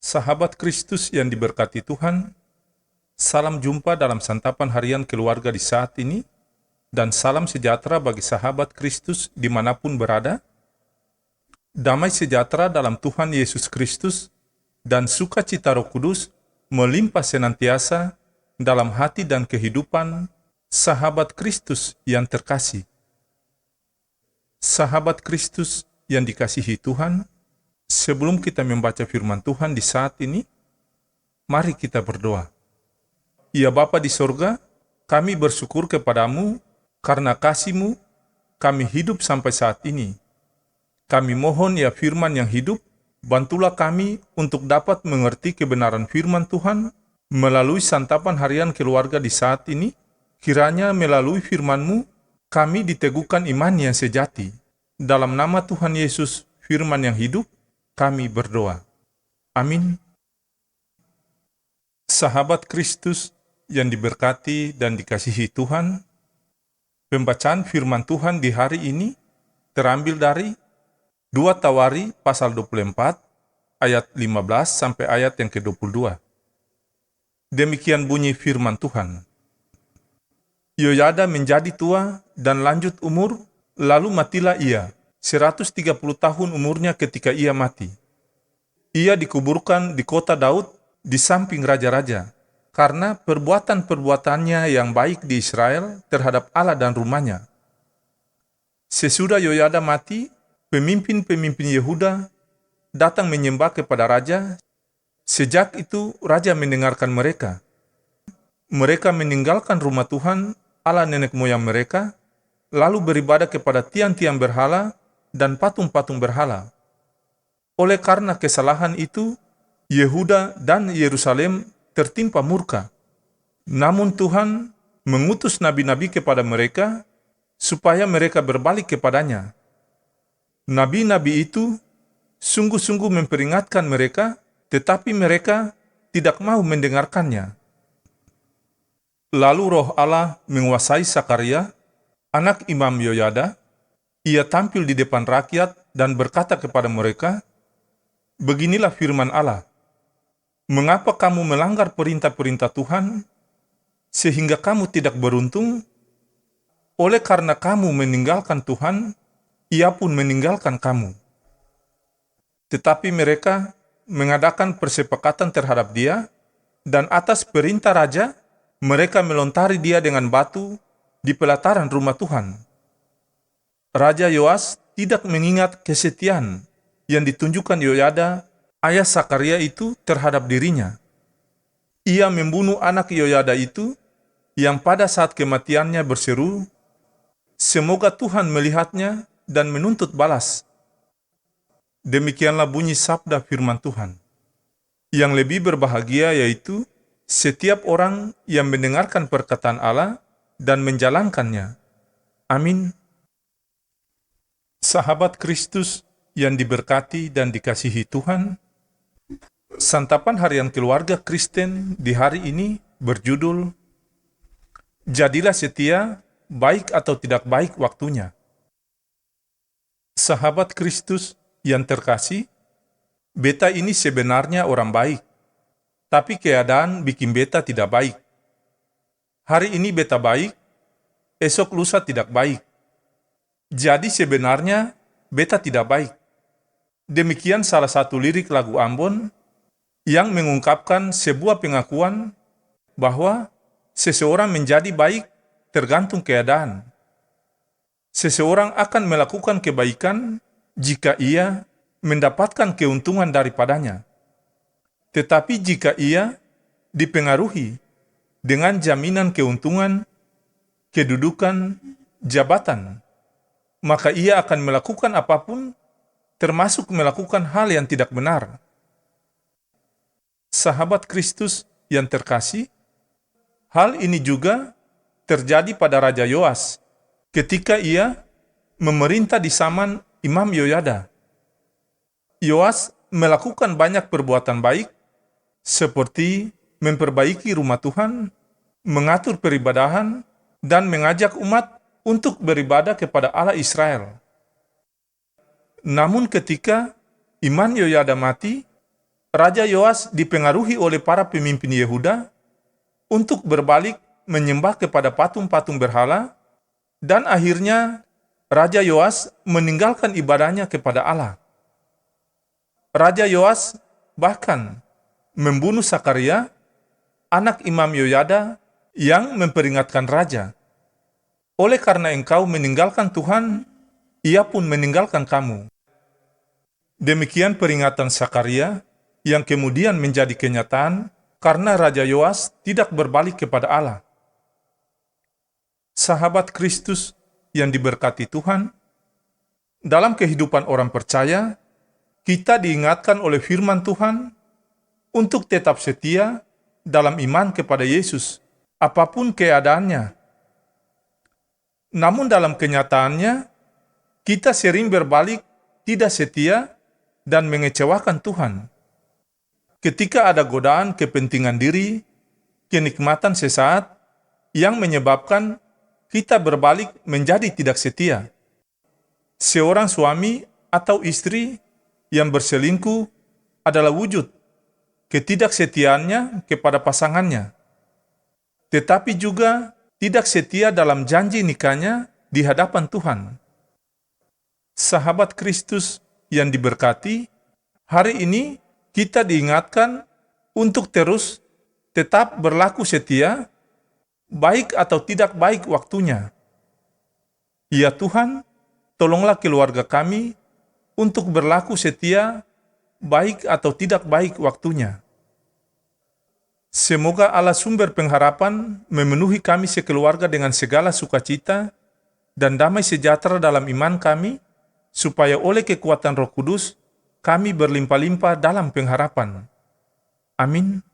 Sahabat Kristus yang diberkati Tuhan, salam jumpa dalam santapan harian keluarga di saat ini, dan salam sejahtera bagi sahabat Kristus dimanapun berada. Damai sejahtera dalam Tuhan Yesus Kristus dan sukacita Roh Kudus melimpah senantiasa dalam hati dan kehidupan sahabat Kristus yang terkasih. Sahabat Kristus yang dikasihi Tuhan, sebelum kita membaca firman Tuhan di saat ini, mari kita berdoa. Ya Bapa di sorga, kami bersyukur kepadamu karena kasih-Mu kami hidup sampai saat ini. Kami mohon ya firman yang hidup, bantulah kami untuk dapat mengerti kebenaran firman Tuhan melalui santapan harian keluarga di saat ini. Kiranya melalui firman-Mu, kami diteguhkan iman yang sejati. Dalam nama Tuhan Yesus, firman yang hidup, kami berdoa. Amin. Sahabat Kristus yang diberkati dan dikasihi Tuhan, pembacaan firman Tuhan di hari ini terambil dari 2 Tawari pasal 24 ayat 15 sampai ayat yang ke-22. Demikian bunyi firman Tuhan. Yoyada menjadi tua dan lanjut umur, lalu matilah ia. 130 tahun umurnya ketika ia mati. Ia dikuburkan di kota Daud di samping raja-raja, karena perbuatan-perbuatannya yang baik di Israel terhadap Allah dan rumahnya. Sesudah Yoyada mati, pemimpin-pemimpin Yehuda datang menyembah kepada raja. Sejak itu raja mendengarkan mereka. Mereka meninggalkan rumah Tuhan, Allah nenek moyang mereka, lalu beribadah kepada tiang-tiang berhala dan patung-patung berhala. Oleh karena kesalahan itu, Yehuda dan Yerusalem tertimpa murka. Namun Tuhan mengutus nabi-nabi kepada mereka, supaya mereka berbalik kepadanya. Nabi-nabi itu sungguh-sungguh memperingatkan mereka, tetapi mereka tidak mau mendengarkannya. Lalu roh Allah menguasai Sakaria, anak Imam Yoyada. Ia tampil di depan rakyat dan berkata kepada mereka, "Beginilah firman Allah, mengapa kamu melanggar perintah-perintah Tuhan, sehingga kamu tidak beruntung? Oleh karena kamu meninggalkan Tuhan, Ia pun meninggalkan kamu." Tetapi mereka mengadakan persepakatan terhadap dia, dan atas perintah raja, mereka melontari dia dengan batu di pelataran rumah Tuhan. Raja Yoas tidak mengingat kesetiaan yang ditunjukkan Yoyada, ayah Sakaria itu terhadap dirinya. Ia membunuh anak Yoyada itu, yang pada saat kematiannya berseru, "Semoga Tuhan melihatnya dan menuntut balas." Demikianlah bunyi sabda firman Tuhan. Yang lebih berbahagia yaitu setiap orang yang mendengarkan perkataan Allah dan menjalankannya. Amin. Sahabat Kristus yang diberkati dan dikasihi Tuhan, santapan harian keluarga Kristen di hari ini berjudul "Jadilah setia, baik atau tidak baik waktunya." Sahabat Kristus yang terkasih, beta ini sebenarnya orang baik, tapi keadaan bikin beta tidak baik. Hari ini beta baik, esok lusa tidak baik. Jadi sebenarnya beta tidak baik. Demikian salah satu lirik lagu Ambon yang mengungkapkan sebuah pengakuan bahwa seseorang menjadi baik tergantung keadaan. Seseorang akan melakukan kebaikan jika ia mendapatkan keuntungan daripadanya. Tetapi jika ia dipengaruhi dengan jaminan keuntungan, kedudukan, jabatan, maka ia akan melakukan apapun, termasuk melakukan hal yang tidak benar. Sahabat Kristus yang terkasih, hal ini juga terjadi pada Raja Yoas ketika ia memerintah di zaman Imam Yoyada. Yoas melakukan banyak perbuatan baik, seperti memperbaiki rumah Tuhan, mengatur peribadahan, dan mengajak umat untuk beribadah kepada Allah Israel. Namun ketika Imam Yoyada mati, Raja Yoas dipengaruhi oleh para pemimpin Yehuda untuk berbalik menyembah kepada patung-patung berhala, dan akhirnya Raja Yoas meninggalkan ibadahnya kepada Allah. Raja Yoas bahkan membunuh Sakaria, anak Imam Yoyada, yang memperingatkan raja, "Oleh karena engkau meninggalkan Tuhan, ia pun meninggalkan kamu." Demikian peringatan Sakaria yang kemudian menjadi kenyataan karena Raja Yoas tidak berbalik kepada Allah. Sahabat Kristus yang diberkati Tuhan, dalam kehidupan orang percaya, kita diingatkan oleh firman Tuhan untuk tetap setia dalam iman kepada Yesus, apapun keadaannya. Namun dalam kenyataannya, kita sering berbalik tidak setia dan mengecewakan Tuhan. Ketika ada godaan kepentingan diri, kenikmatan sesaat yang menyebabkan kita berbalik menjadi tidak setia. Seorang suami atau istri yang berselingkuh adalah wujud ketidaksetiaannya kepada pasangannya, tetapi juga tidak setia dalam janji nikahnya di hadapan Tuhan. Sahabat Kristus yang diberkati, hari ini kita diingatkan untuk terus tetap berlaku setia, baik atau tidak baik waktunya. Ya Tuhan, tolonglah keluarga kami untuk berlaku setia, baik atau tidak baik waktunya. Semoga Allah sumber pengharapan memenuhi kami sekeluarga dengan segala sukacita dan damai sejahtera dalam iman kami, supaya oleh kekuatan Roh Kudus, kami berlimpah-limpah dalam pengharapan. Amin.